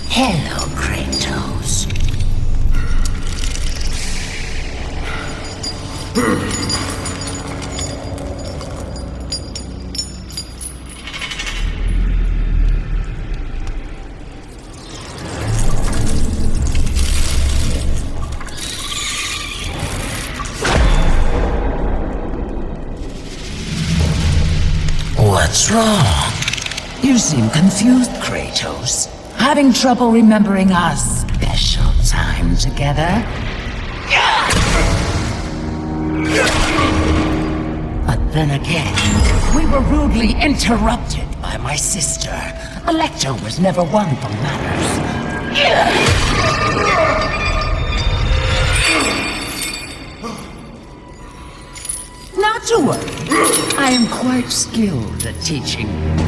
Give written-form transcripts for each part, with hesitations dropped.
Hello, Kratos. What's wrong? You seem confused, Kratos. Having trouble remembering our special time together? But then again, we were rudely interrupted by my sister. Electra was never one for manners. Not to worry. I am quite skilled at teaching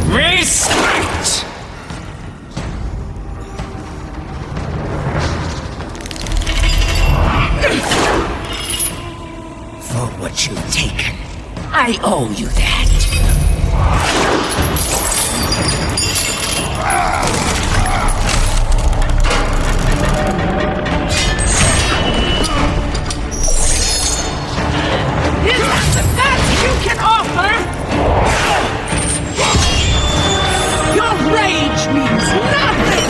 respect! For what you've taken, I owe you that. Is that the best you can offer? Your rage means nothing!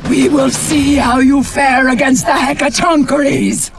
We will see how you fare against the Hecatoncheires!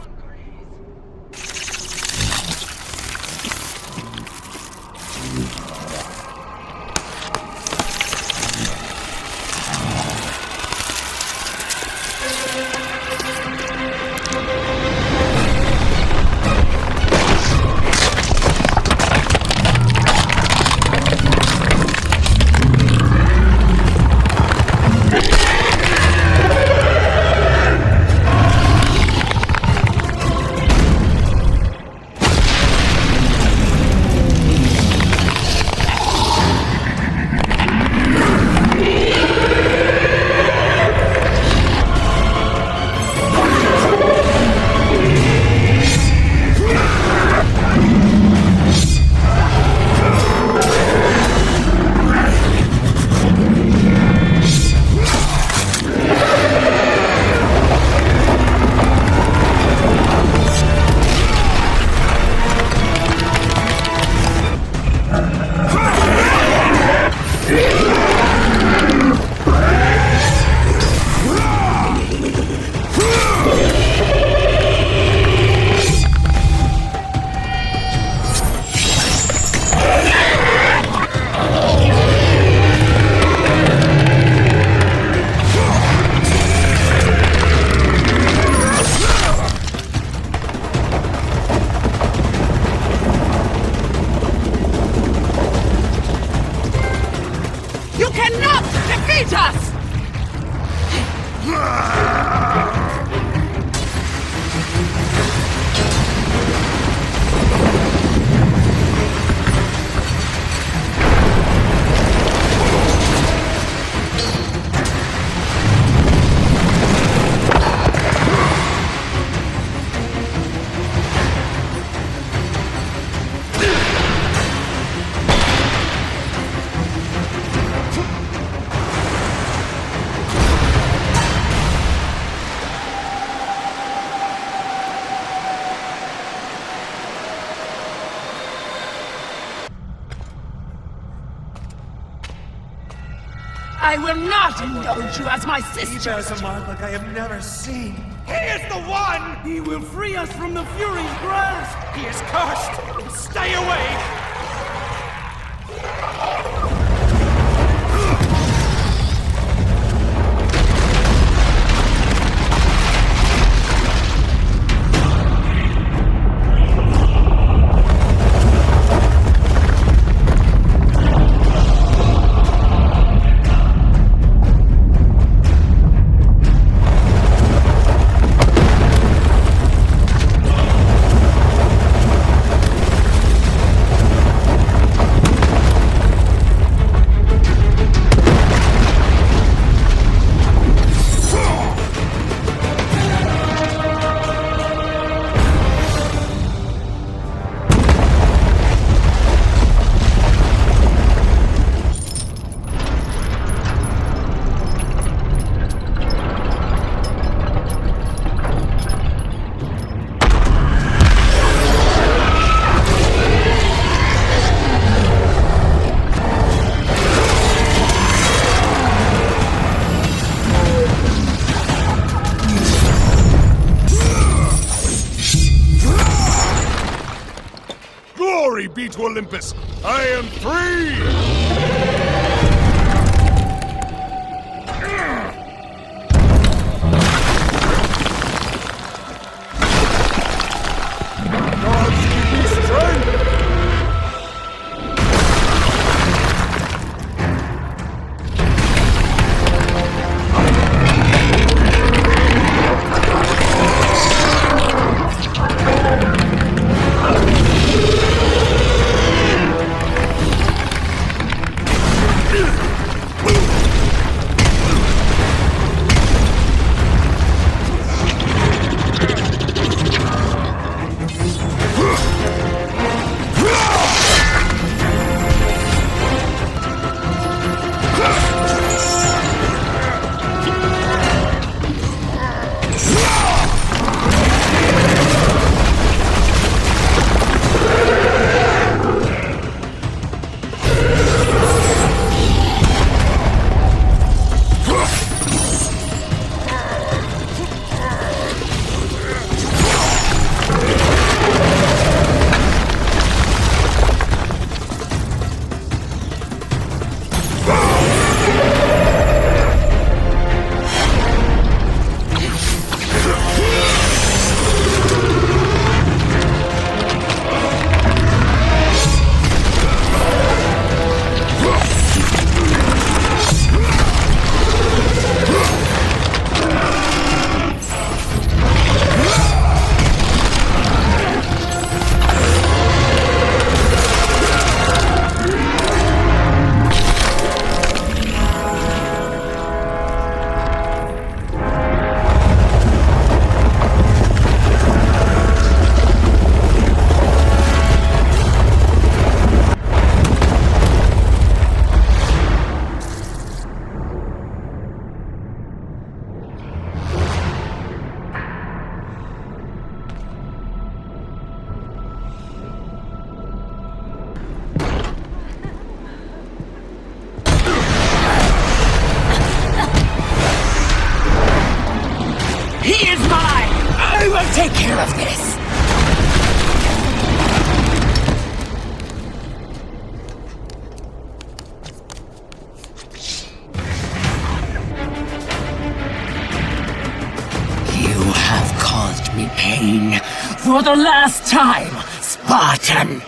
I will not indulge you as my sister! He bears a mark like I have never seen. He is the one! He will free us from the Fury's grasp! He is cursed! Stay away! to Olympus. I am free! Gods give me strength! He is mine! I will take care of this! You have caused me pain for the last time, Spartan!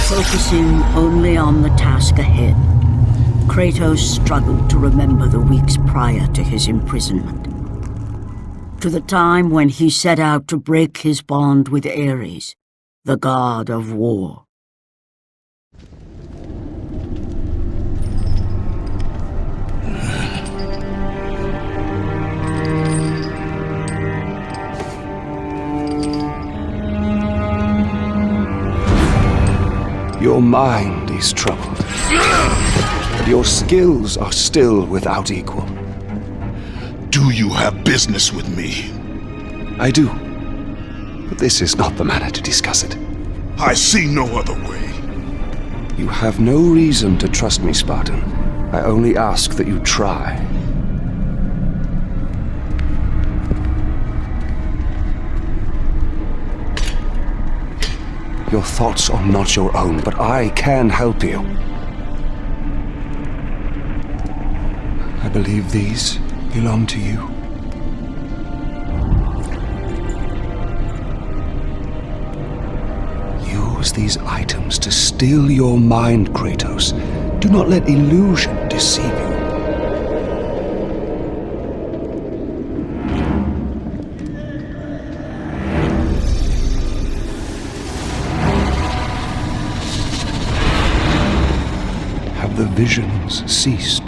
Focusing only on the task ahead, Kratos struggled to remember the weeks prior to his imprisonment. To the time when he set out to break his bond with Ares, the god of war. Your mind is troubled, but your skills are still without equal. Do you have business with me? I do, but this is not the manner to discuss it. I see no other way. You have no reason to trust me, Spartan. I only ask that you try. Your thoughts are not your own, but I can help you. I believe these belong to you. Use these items to still your mind, Kratos. Do not let illusion deceive you. Have the visions ceased?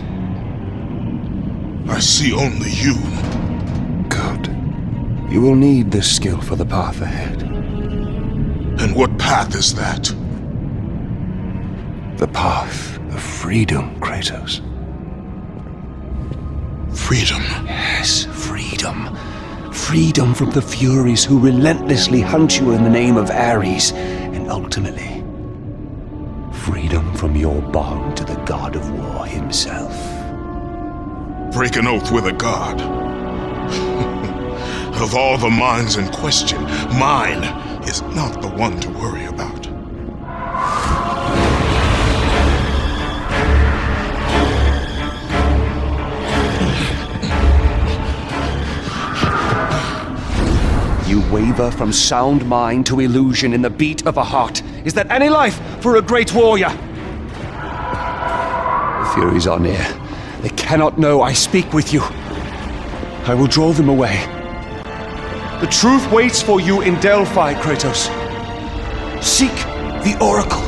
I see only you. Good. You will need this skill for the path ahead. And what path is that? The path of freedom, Kratos. Freedom. Yes, freedom. Freedom from the Furies who relentlessly hunt you in the name of Ares, and ultimately, freedom from your bond to the god of war himself. Break an oath with a god. Of all the minds in question, mine is not the one to worry about. You waver from sound mind to illusion in the beat of a heart. Is that any life for a great warrior? The Furies are near. They cannot know I speak with you. I will draw them away. The truth waits for you in Delphi, Kratos. Seek the Oracle.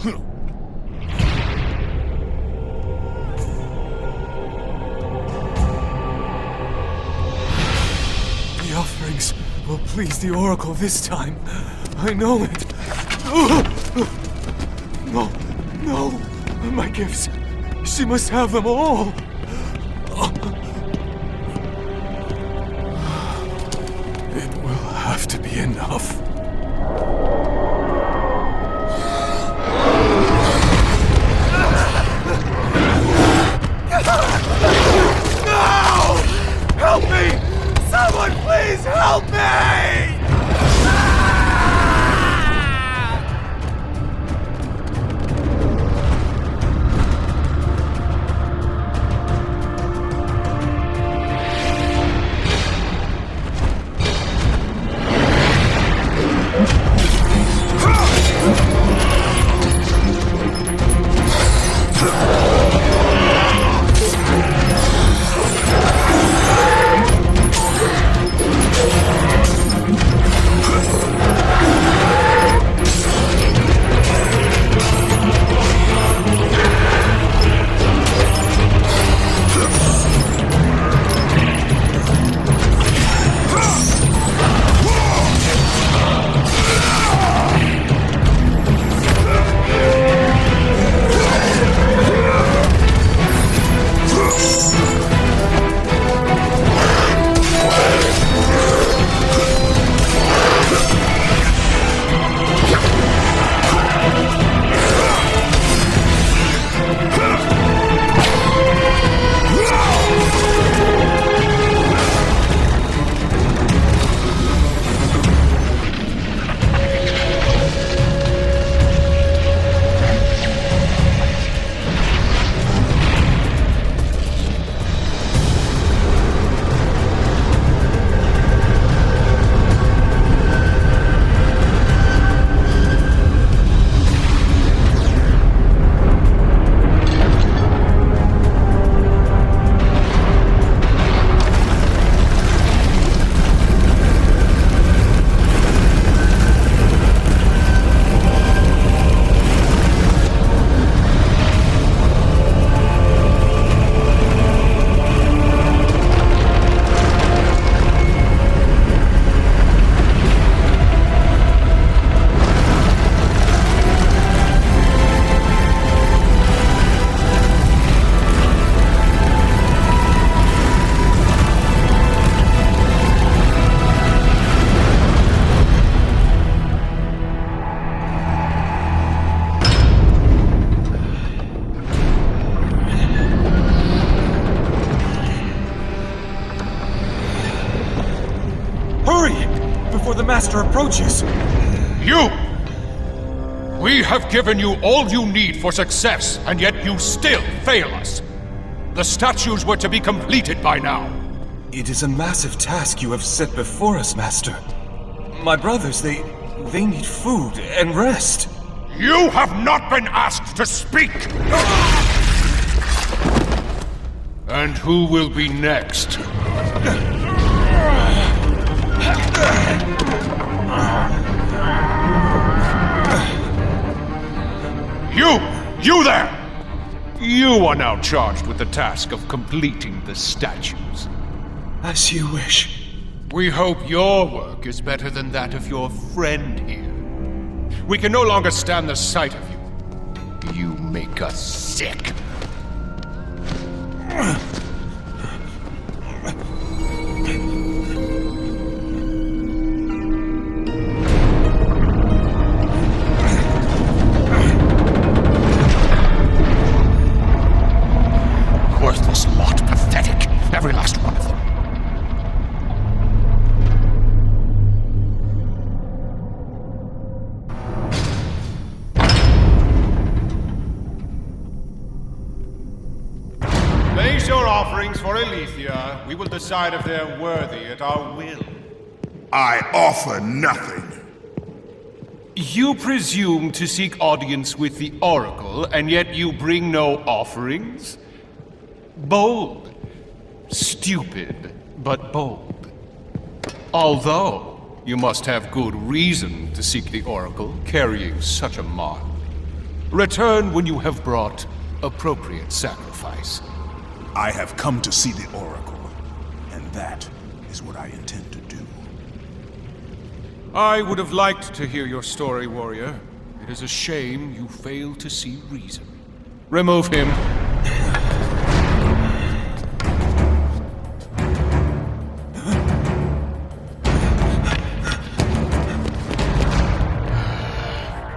The offerings will please the Oracle this time. I know it. No, no. My gifts. She must have them all. It will have to be enough. No! Help me! Someone please help me! The Master approaches. You! We have given you all you need for success, and yet you still fail us. The statues were to be completed by now. It is a massive task you have set before us, Master. My brothers, they need food and rest. You have not been asked to speak! And who will be next? You there! You are now charged with the task of completing the statues. As you wish. We hope your work is better than that of your friend here. We can no longer stand the sight of you. You make us sick. Worthless lot, pathetic. Every last one of them. Place your offerings for Aletheia. We will decide if they're worthy at our will. I offer nothing. You presume to seek audience with the Oracle, and yet you bring no offerings? Bold. Stupid, but bold. Although, you must have good reason to seek the Oracle, carrying such a mark. Return when you have brought appropriate sacrifice. I have come to see the Oracle, and that is what I intend to do. I would have liked to hear your story, warrior. It is a shame you fail to see reason. Remove him.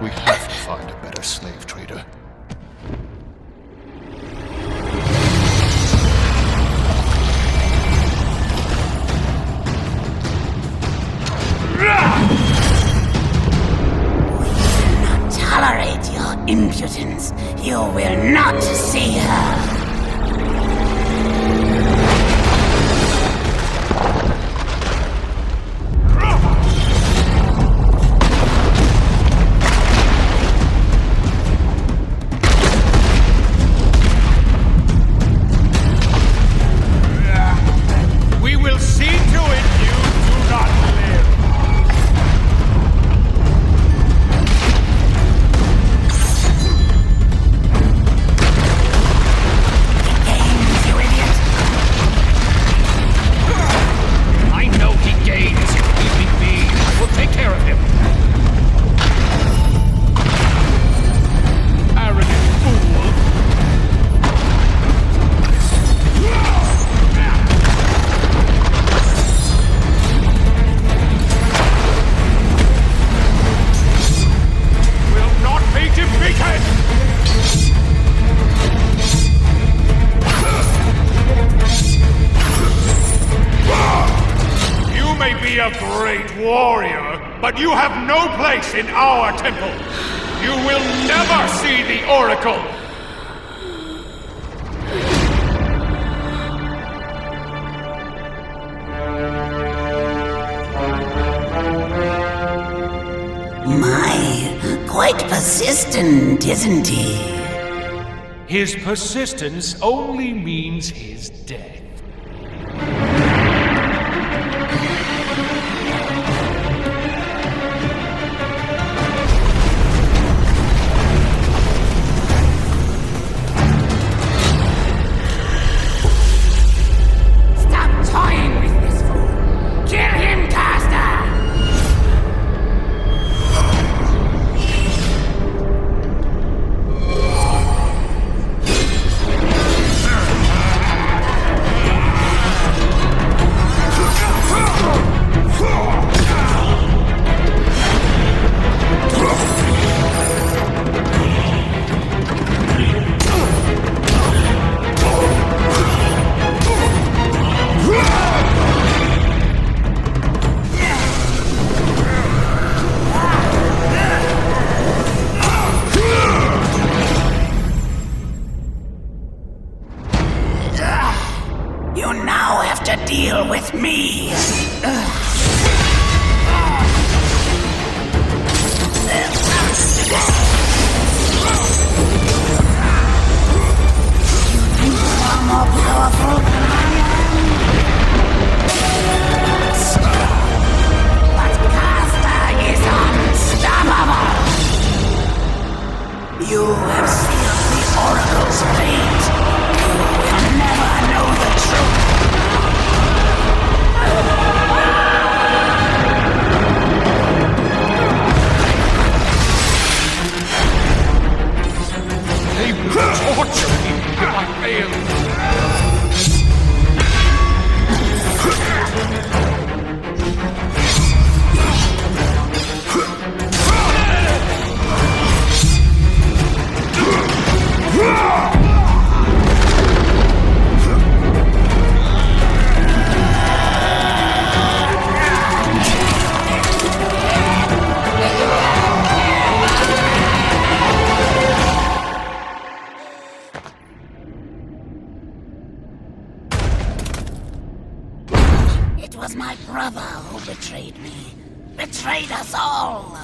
We have to find a better slave trader. Tolerate your impudence. You will not see her. We will see to it you do not live. You idiot. I know he gains. Leave me be. I will take care of him. Arrogant fool. Will not be defeated. You may be a great warrior, but you have no place in our temple. You will never see the Oracle. My, quite persistent, isn't he? His persistence only means his death. Stop toying with this fool. Kill him, Caster! You now have to deal with me. Far more powerful than I am. But Caster is unstoppable. You have sealed the Oracle's fate. You will never know the truth. They will torture me if I fail. It was my brother who betrayed me. Betrayed us all.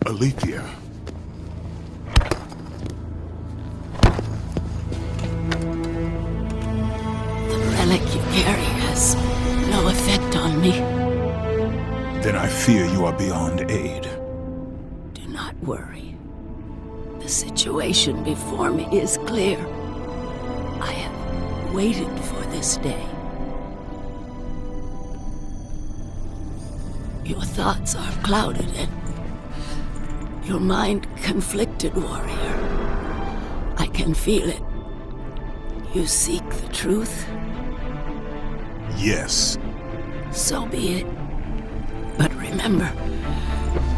Alethea. The relic you carry has no effect on me. Then I fear you are beyond aid. Do not worry. The situation before me is clear. I have waited for this day. Your thoughts are clouded and your mind conflicted, warrior. I can feel it. You seek the truth? Yes. So be it. But remember,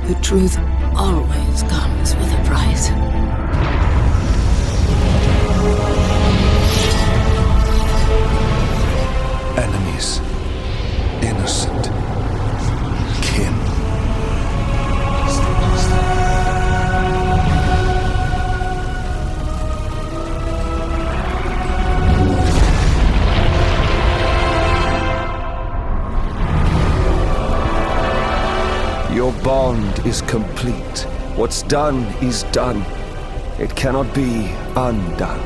the truth always comes with a price. Enemies. Innocent. Kin. Your bond is complete. What's done is done. It cannot be undone.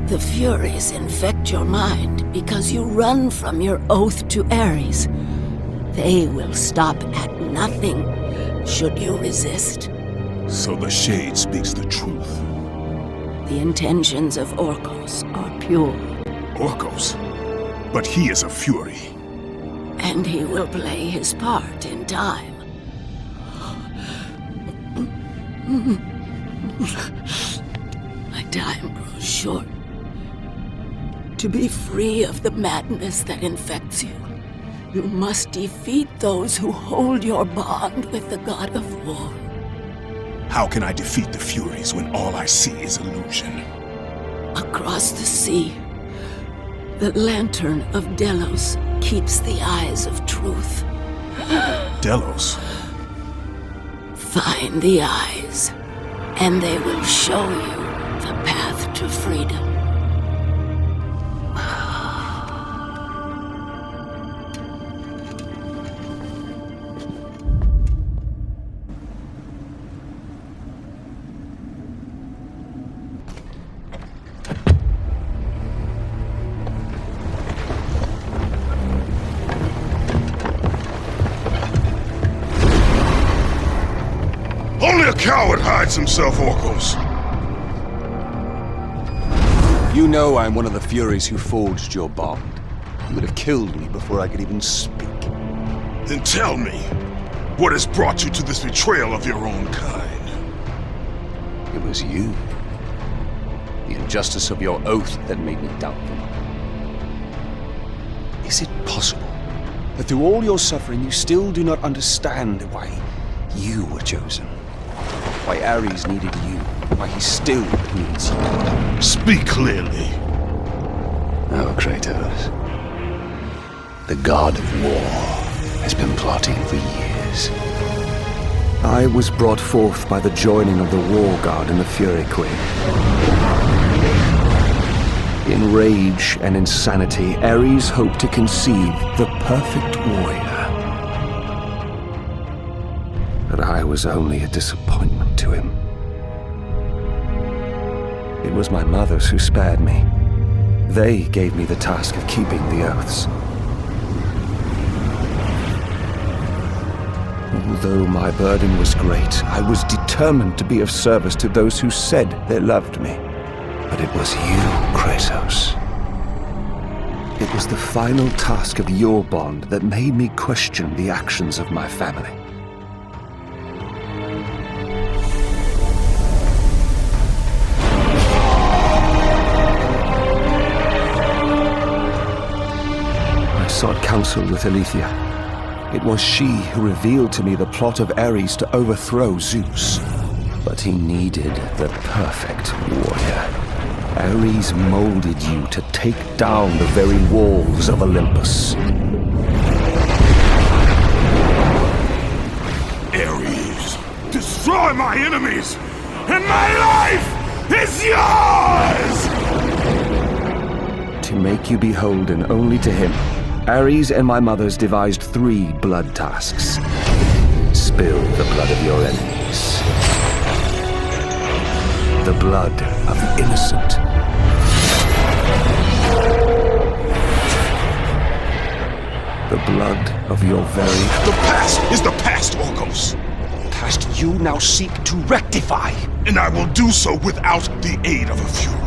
The Furies infect your mind because you run from your oath to Ares. They will stop at nothing should you resist. So the Shade speaks the truth. The intentions of Orcos are pure, Orcos? But he is a Fury. and he will play his part in time. My time grows short. To be free of the madness that infects you, you must defeat those who hold your bond with the god of war. How can I defeat the Furies when all I see is illusion? Across the sea, the lantern of Delos keeps the eyes of truth. Delos? Find the eyes, and they will show you the path to freedom. Only a coward hides himself, Orcos. You know I'm one of the Furies who forged your bond. You would have killed me before I could even speak. Then tell me, what has brought you to this betrayal of your own kind? It was you. The injustice of your oath that made me doubtful. Is it possible that through all your suffering you still do not understand why you were chosen? Why Ares needed you, why he still needs you. Speak clearly. Oh, Kratos. The god of war has been plotting for years. I was brought forth by the joining of the War God and the Fury Queen. In rage and insanity, Ares hoped to conceive the perfect warrior. But I was only a disappointment to him. It was my mothers who spared me. They gave me the task of keeping the oaths. Although my burden was great, I was determined to be of service to those who said they loved me. But it was you, Kratos. It was the final task of your bond that made me question the actions of my family. I sought counsel with Alethea. It was she who revealed to me the plot of Ares to overthrow Zeus. But he needed the perfect warrior. Ares molded you to take down the very walls of Olympus. Ares, destroy my enemies and my life! is yours! To make you beholden only to him, Ares and my mothers devised 3 blood tasks. Spill the blood of your enemies. The blood of the innocent. The blood of your very... The past is the past, Orcos. past you now seek to rectify. And I will do so without the aid of a Fury.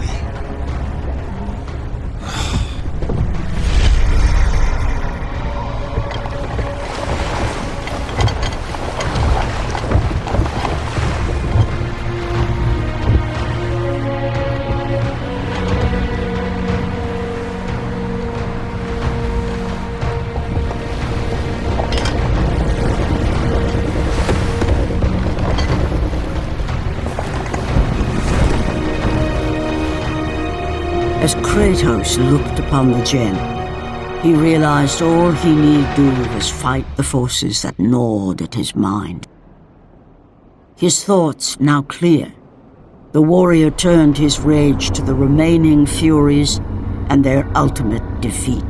As Kratos looked upon the gem, he realized all he need do was fight the forces that gnawed at his mind. His thoughts now clear, the warrior turned his rage to the remaining Furies and their ultimate defeat.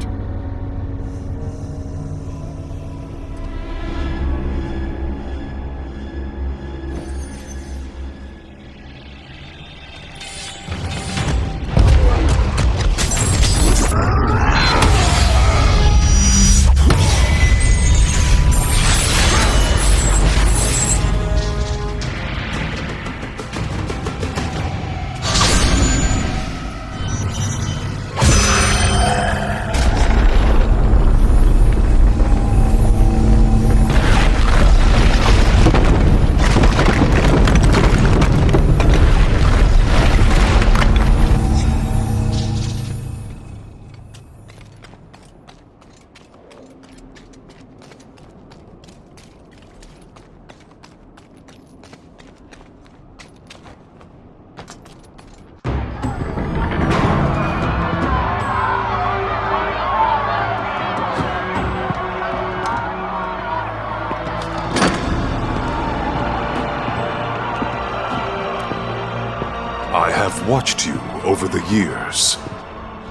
I have watched you over the years.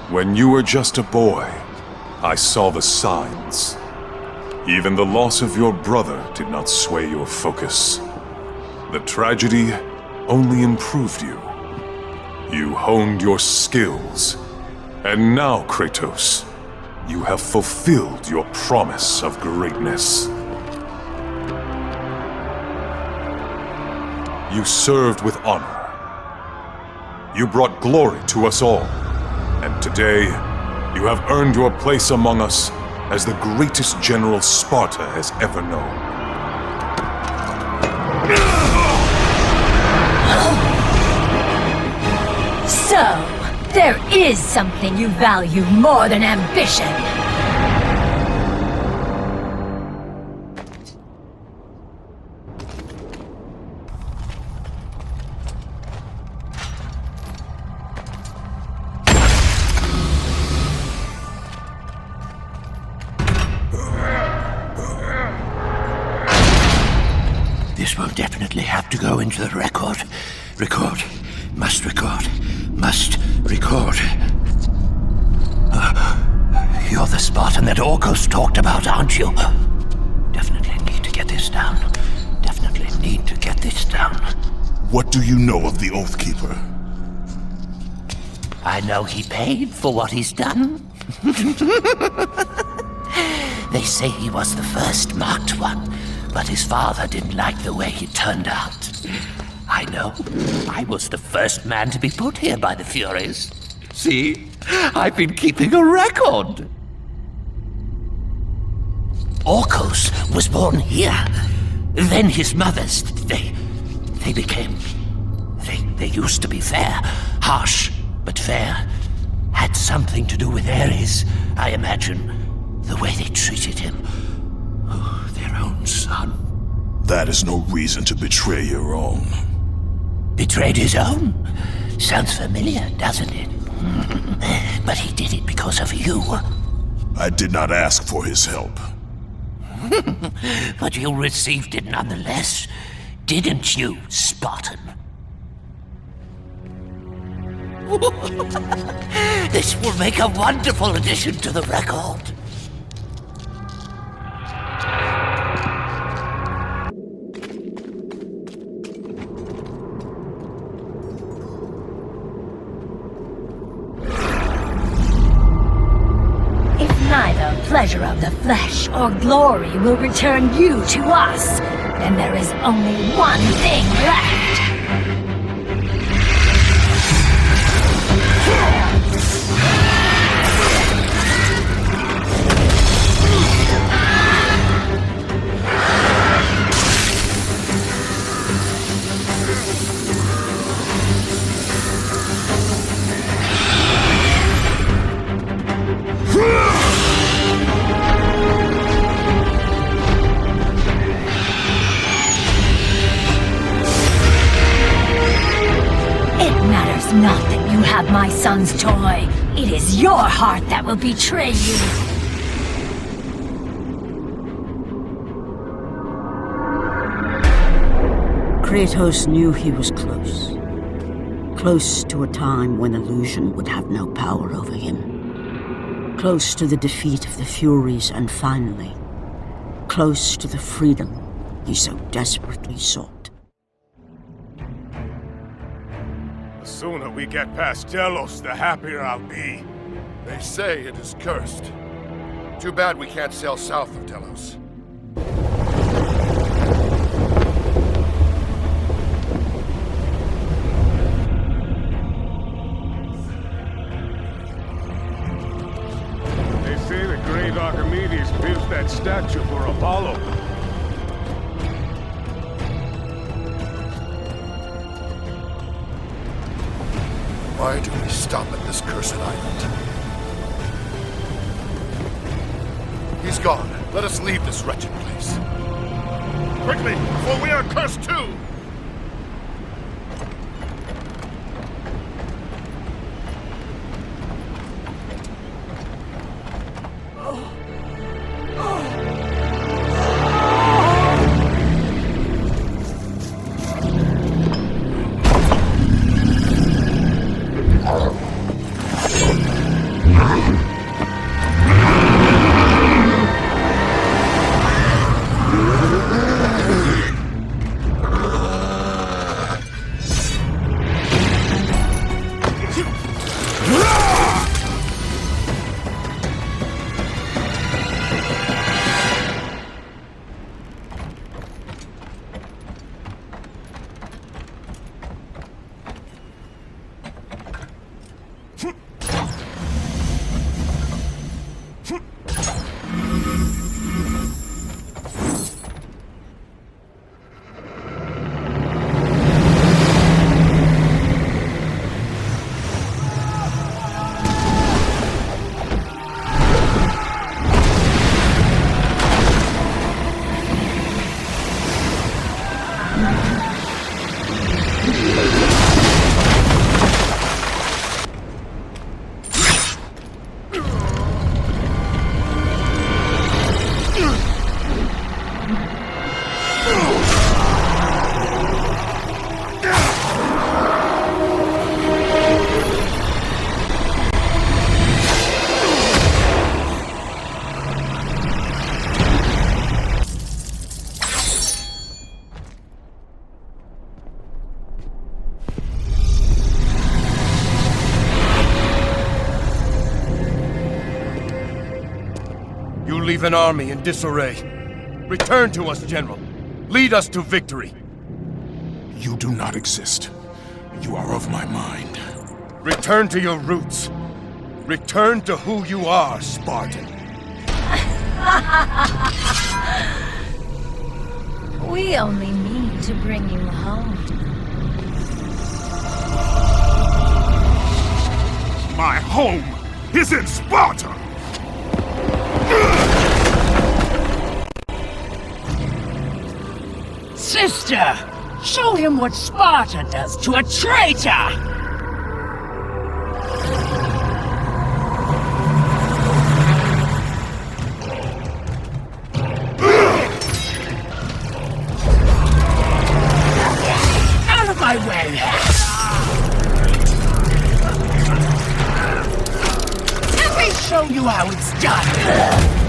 When you were just a boy, I saw the signs. Even the loss of your brother did not sway your focus. The tragedy only improved you. You honed your skills. And now, Kratos, you have fulfilled your promise of greatness. You served with honor. You brought glory to us all, and today, you have earned your place among us as the greatest general Sparta has ever known. So, there is something you value more than ambition. This will definitely have to go into the record. Record. Must record. Must record. You're the Spartan that Orcos talked about, aren't you? Definitely need to get this down. Definitely need to get this down. What do you know of the Oathkeeper? I know he paid for what he's done. They say he was the first marked one, but his father didn't like the way he turned out. I know. I was the first man to be put here by the Furies. See? I've been keeping a record. Orcos was born here. Then his mothers, they became... They used to be fair. Harsh, but fair. Had something to do with Ares, I imagine. The way they treated him. Oh, their own son. That is no reason to betray your own. Betrayed his own? Sounds familiar, doesn't it? But he did it because of you. I did not ask for his help. But you received it nonetheless, didn't you, Spartan? This will make a wonderful addition to the record. Neither pleasure of the flesh or glory will return you to us, then there is only one thing left. Not that you have my son's toy. It is your heart that will betray you. Kratos knew he was close. Close to a time when illusion would have no power over him. Close to the defeat of the Furies, and finally, close to the freedom he so desperately sought. The sooner we get past Delos, the happier I'll be. They say it is cursed. Too bad we can't sail south of Delos. They say the great Archimedes built that statue for Apollo. Why do we stop at this cursed island? He's gone. Let us leave this wretched place. Quickly, before we are cursed too! Leave an army in disarray. Return to us, General. Lead us to victory. You do not exist. You are of my mind. Return to your roots. Return to who you are, Spartan. We only mean to bring you home. My home is in Sparta! Sister, show him what Sparta does to a traitor! Out of my way! show you how it's done.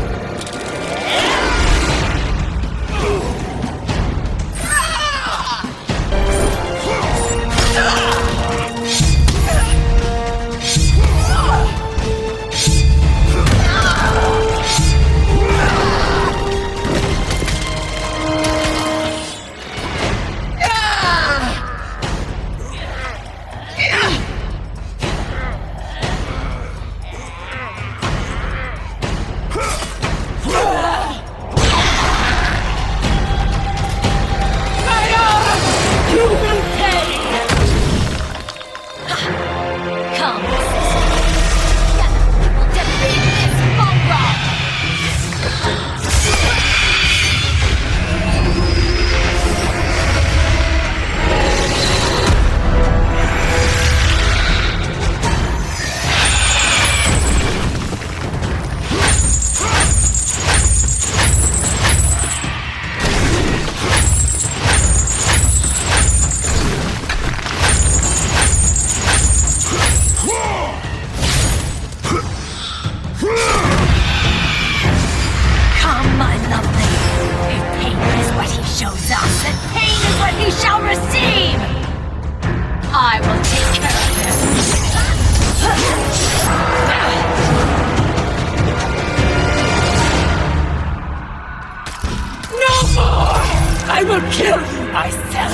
I will kill you myself!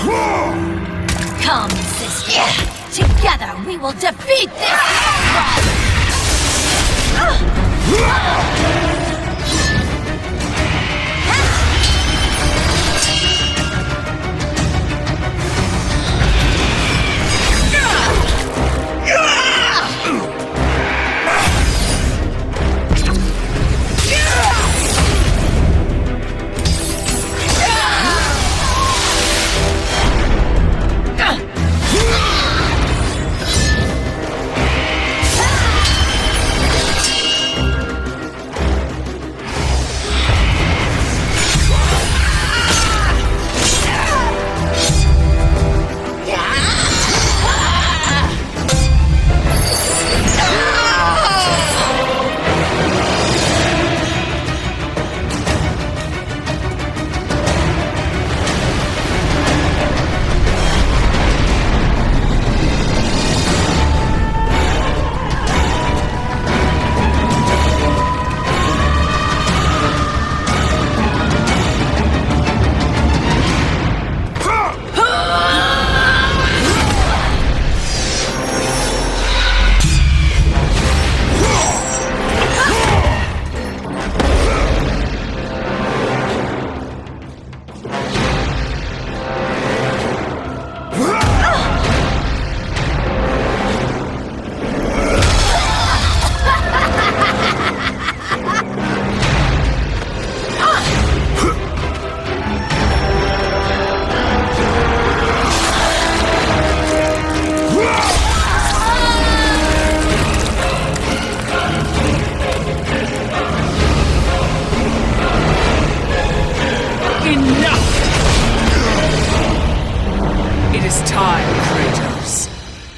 Come, sister. Together we will defeat this!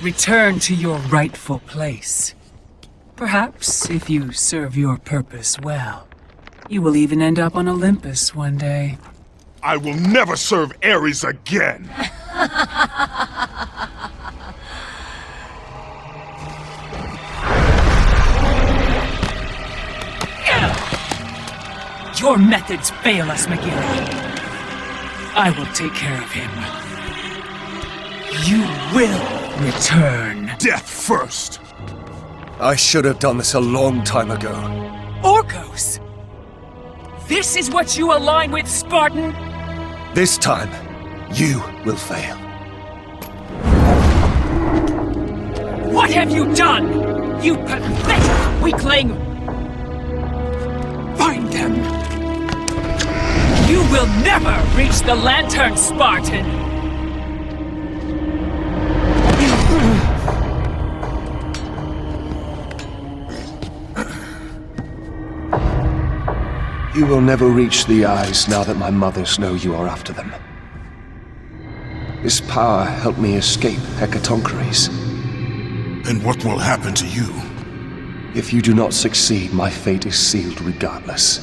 Return to your rightful place. Perhaps, if you serve your purpose well, you will even end up on Olympus one day. I will never serve Ares again! Your methods fail us, McGilly. I will take care of him. You will return. Death first! I should have done this a long time ago. Orcos! This is what you align with, Spartan? This time, you will fail. What have you done? You pathetic weakling! Find them! You will never reach the Lantern, Spartan! You will never reach the eyes now that my mothers know you are after them. This power helped me escape Hecatoncheires. And what will happen to you? If you do not succeed, my fate is sealed regardless.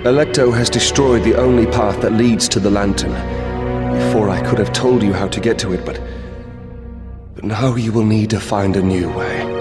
Electo has destroyed the only path that leads to the lantern. Before I could have told you how to get to it, but now you will need to find a new way.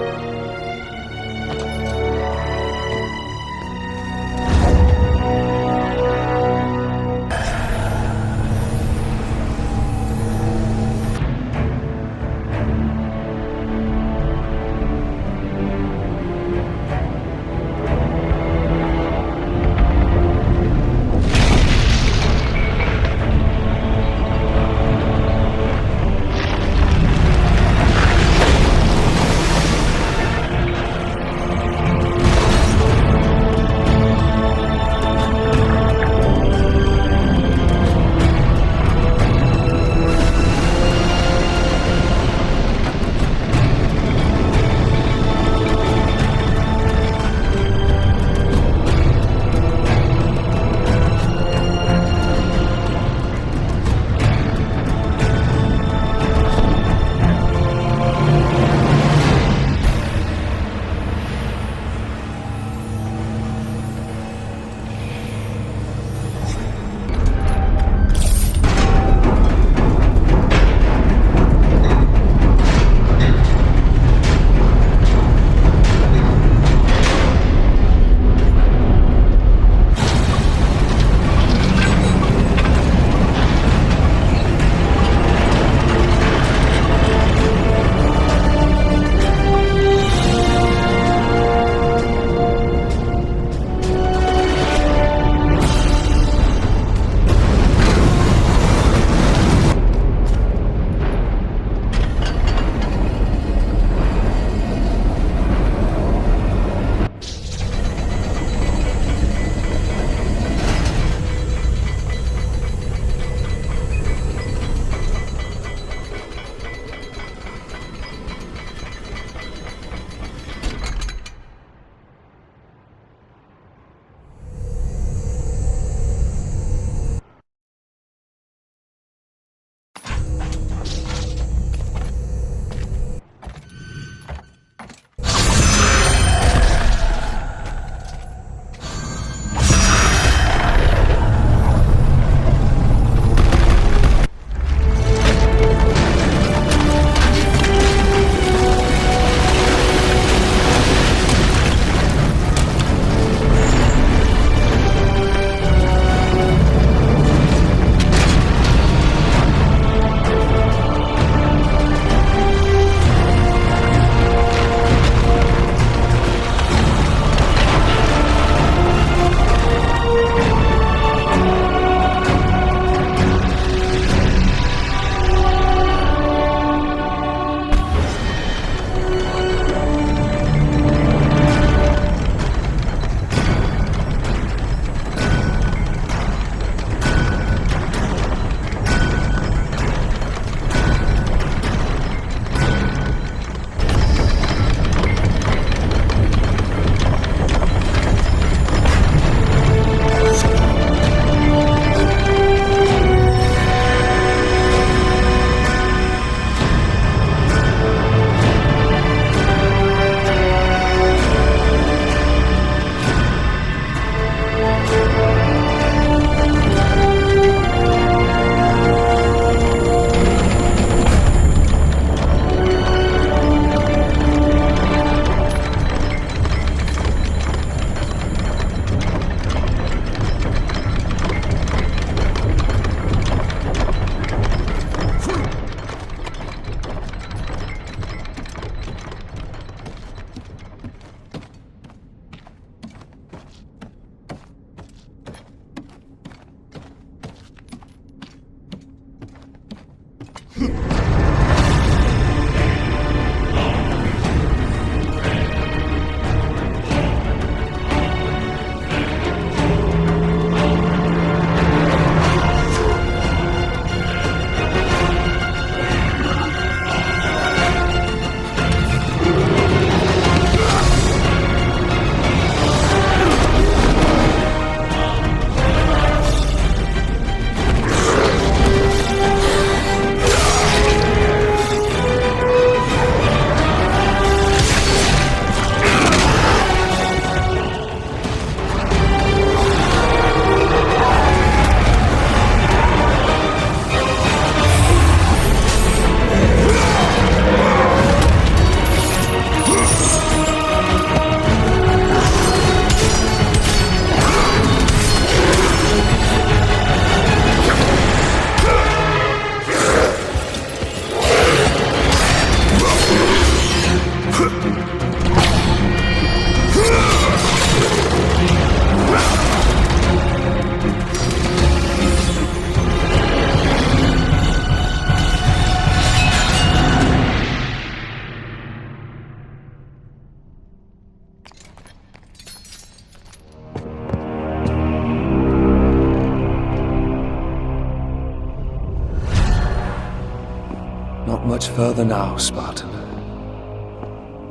Not much further now, Spartan.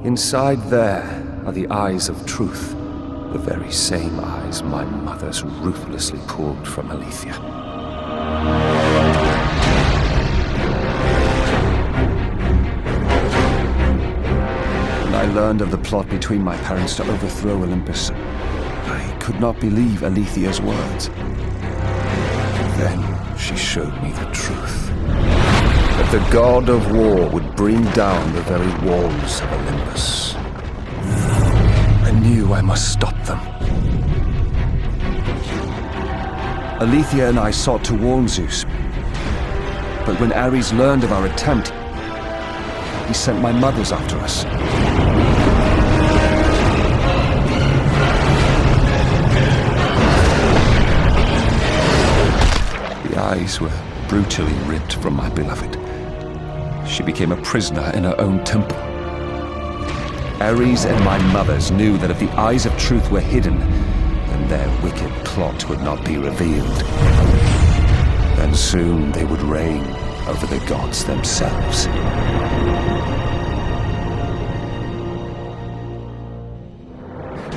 Inside there are the eyes of truth, the very same eyes my mother's ruthlessly pulled from Alethea. When I learned of the plot between my parents to overthrow Olympus, I could not believe Alethea's words. Then she showed me the truth. That the god of war would bring down the very walls of Olympus. I knew I must stop them. Alethea and I sought to warn Zeus. But when Ares learned of our attempt, he sent my mothers after us. The eyes were brutally ripped from my beloved. She became a prisoner in her own temple. Ares and my mothers knew that if the eyes of truth were hidden, then their wicked plot would not be revealed. Then soon they would reign over the gods themselves.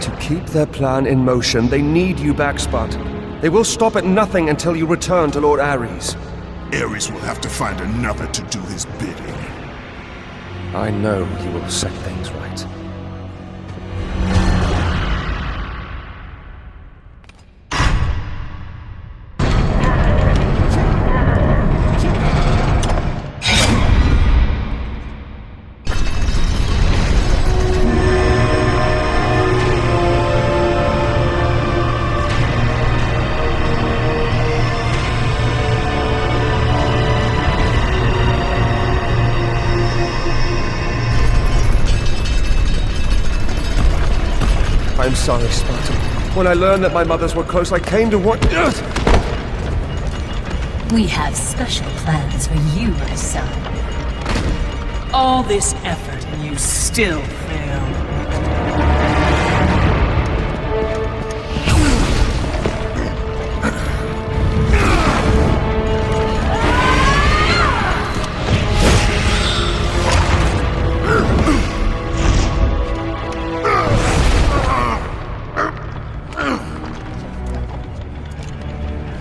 To keep their plan in motion, they need you back, Spartan. They will stop at nothing until you return to Lord Ares. Ares will have to find another to do his bidding. I know he will set things right. I'm sorry, Spartan. When I learned that my mothers were close, I came to what... We have special plans for you, my son. All this effort and you still fail.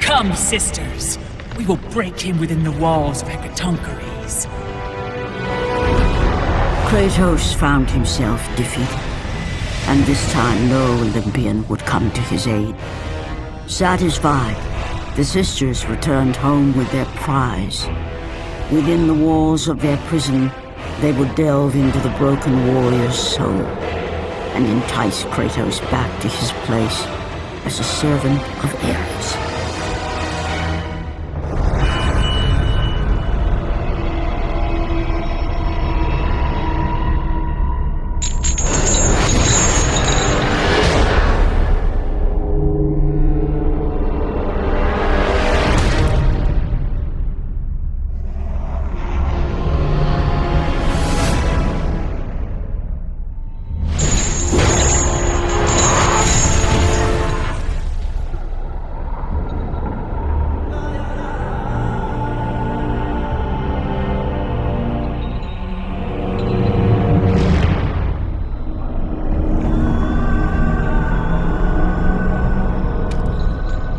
Come, sisters. We will break him within the walls of Hecatoncheires. Kratos found himself defeated, and this time no Olympian would come to his aid. Satisfied, the sisters returned home with their prize. Within the walls of their prison, they would delve into the broken warrior's soul and entice Kratos back to his place as a servant of Ares.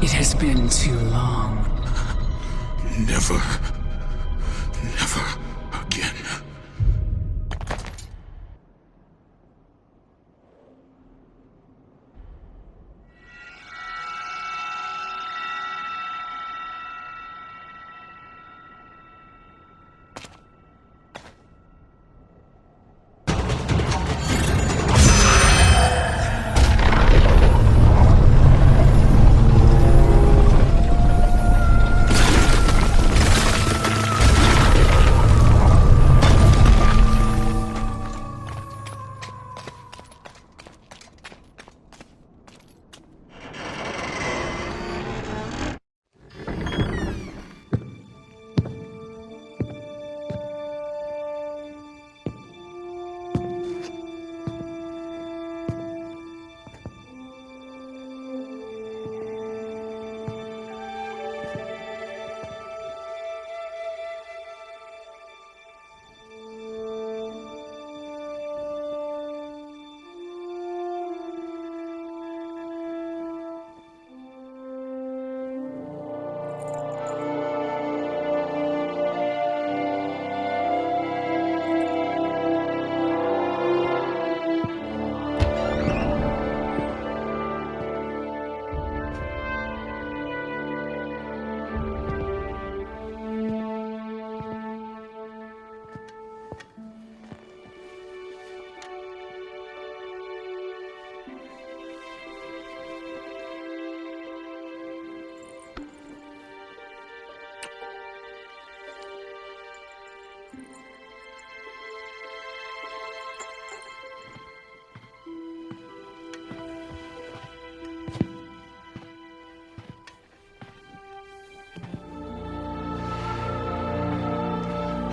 It has been too long. Never again.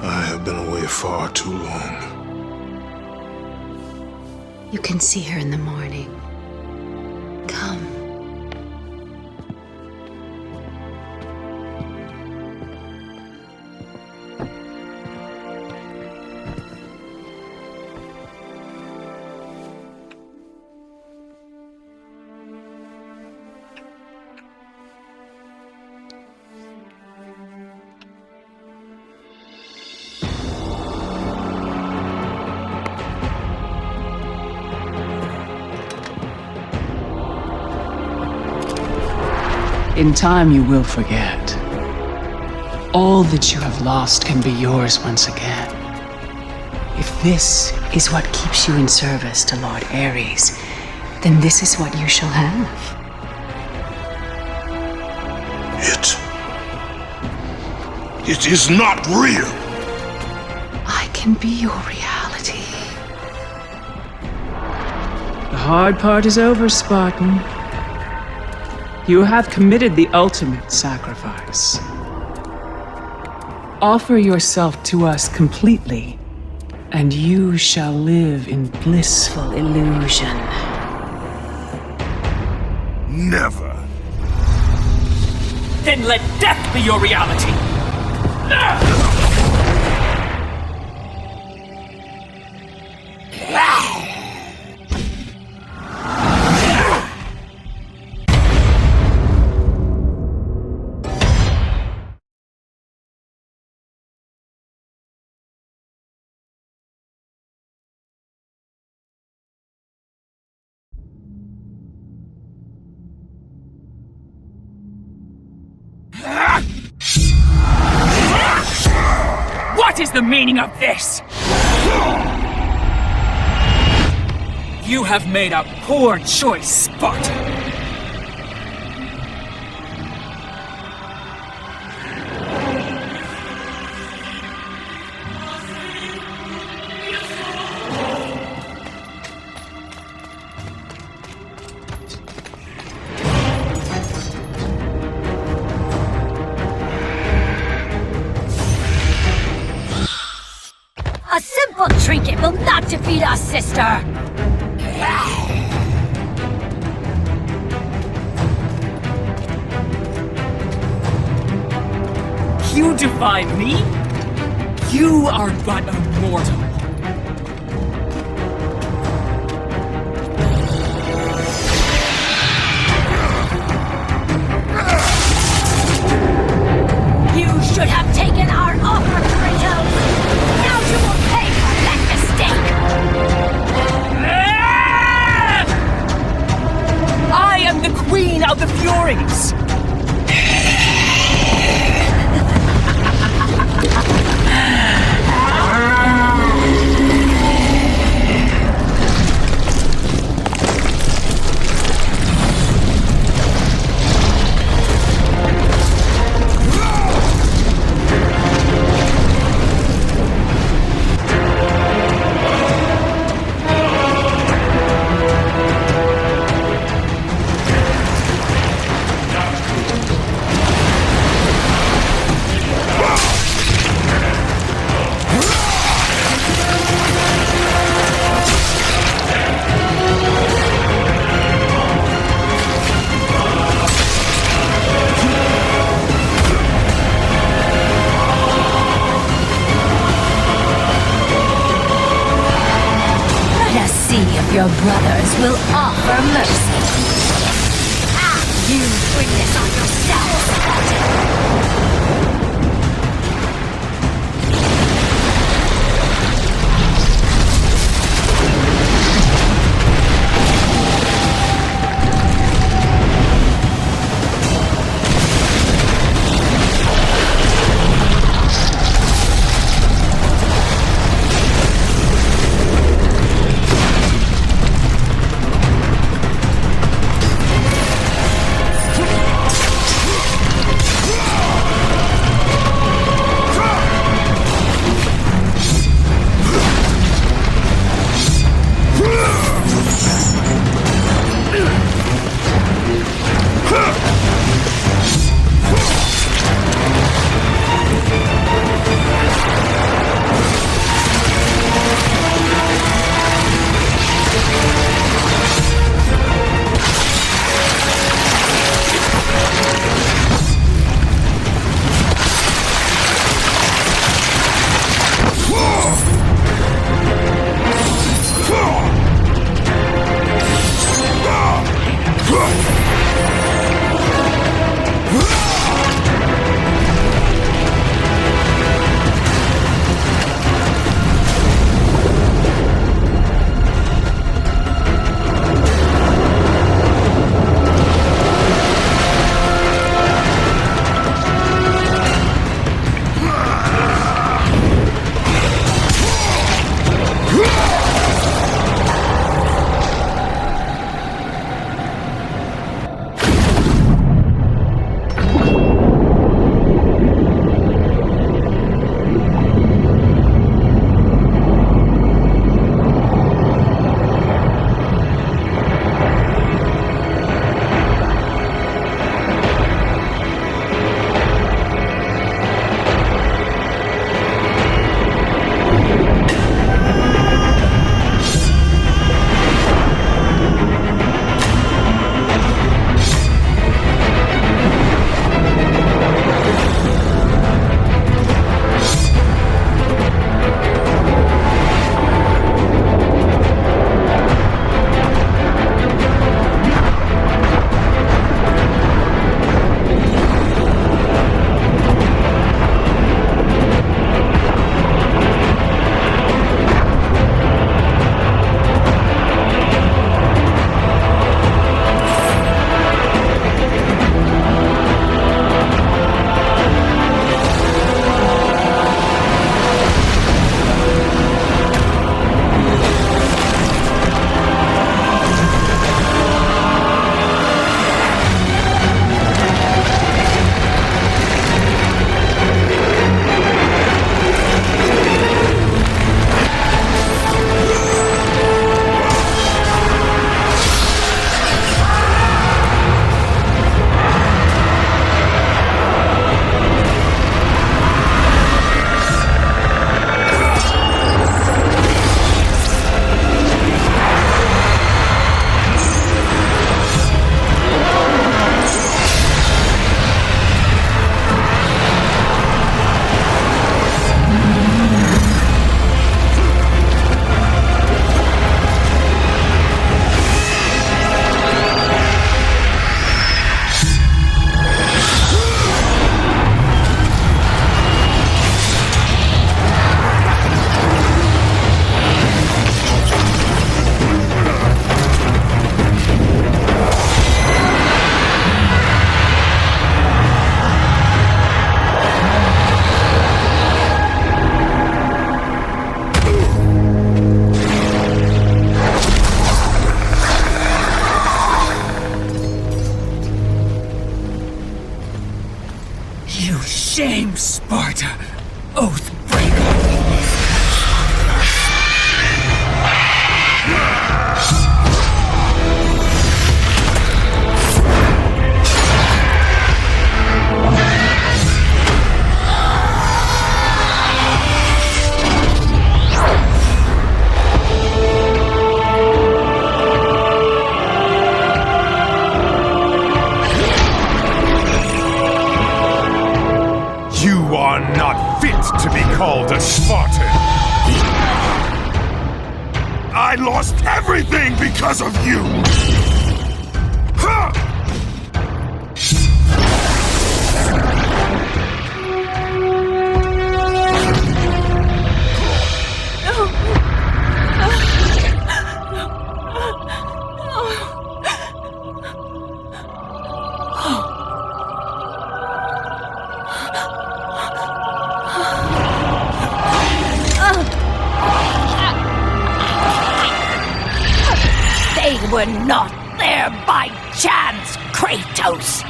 I have been away far too long. You can see her in the morning. Come. In time, you will forget. All that you have lost can be yours once again. If this is what keeps you in service to Lord Ares, then this is what you shall have. It is not real. I can be your reality. The hard part is over, Spartan. You have committed the ultimate sacrifice. Offer yourself to us completely, and you shall live in blissful illusion. Never. Then let death be your reality! What is the meaning of this? You have made a poor choice, Spartan. A simple trinket will not defeat us, sister! You defy me? You are but a mortal. You should have taken our offer, Kratos! Now you will pay for that mistake! I am the Queen of the Furies! Your brothers will offer mercy. You bring this on yourself, name, Sparta, Oathbreaker. You are not fit to be called a Spartan! I lost everything because of you! Ha! They were not there by chance, Kratos!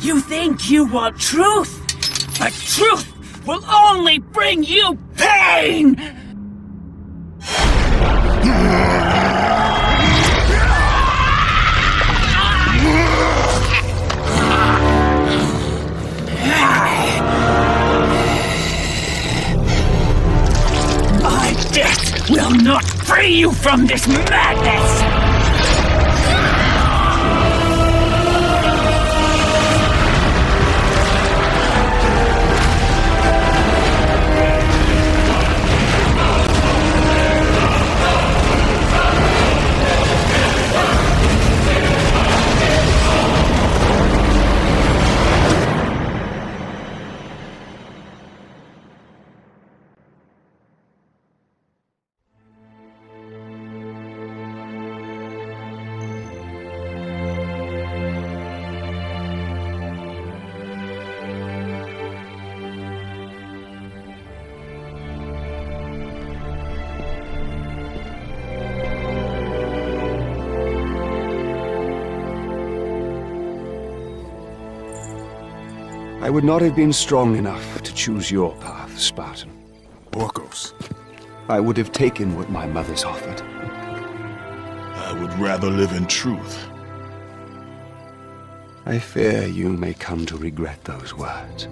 You think you want truth, but truth will only bring you pain! My death will not free you from this madness! I would not have been strong enough to choose your path, Spartan. Orcos, I would have taken what my mothers offered. I would rather live in truth. I fear you may come to regret those words.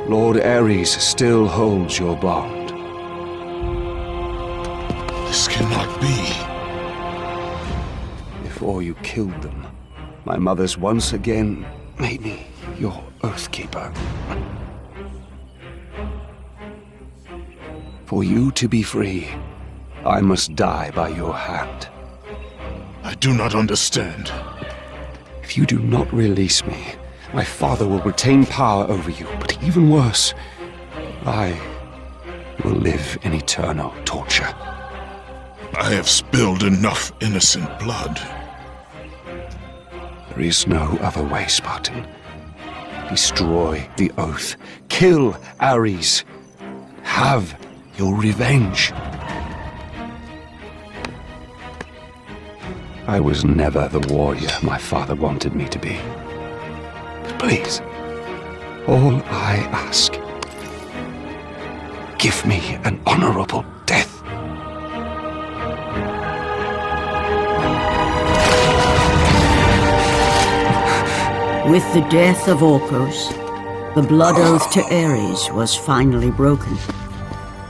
Lord Ares still holds your bond. This cannot be. Before you killed them, my mothers once again made me your Oathkeeper. For you to be free, I must die by your hand. I do not understand. If you do not release me, my father will retain power over you, but even worse, I will live in eternal torture. I have spilled enough innocent blood. There is no other way, Spartan. Destroy the Oath. Kill Ares. Have your revenge. I was never the warrior my father wanted me to be. But please, all I ask, give me an honorable death. With the death of Orcos, the blood oath to Ares was finally broken,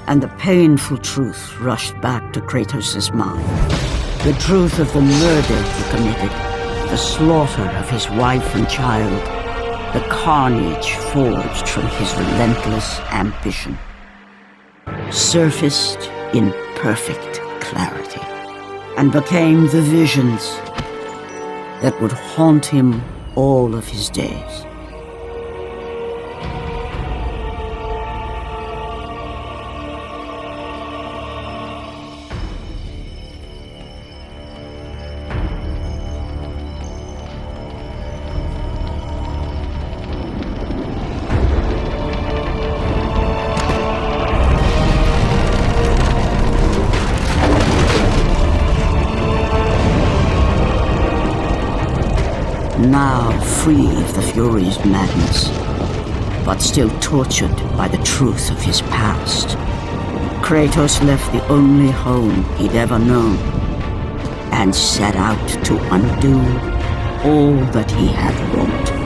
and the painful truth rushed back to Kratos' mind. The truth of the murder he committed, the slaughter of his wife and child, the carnage forged from his relentless ambition, surfaced in perfect clarity, and became the visions that would haunt him all of his days. Now free of the Fury's madness, but still tortured by the truth of his past, Kratos left the only home he'd ever known and set out to undo all that he had wrought.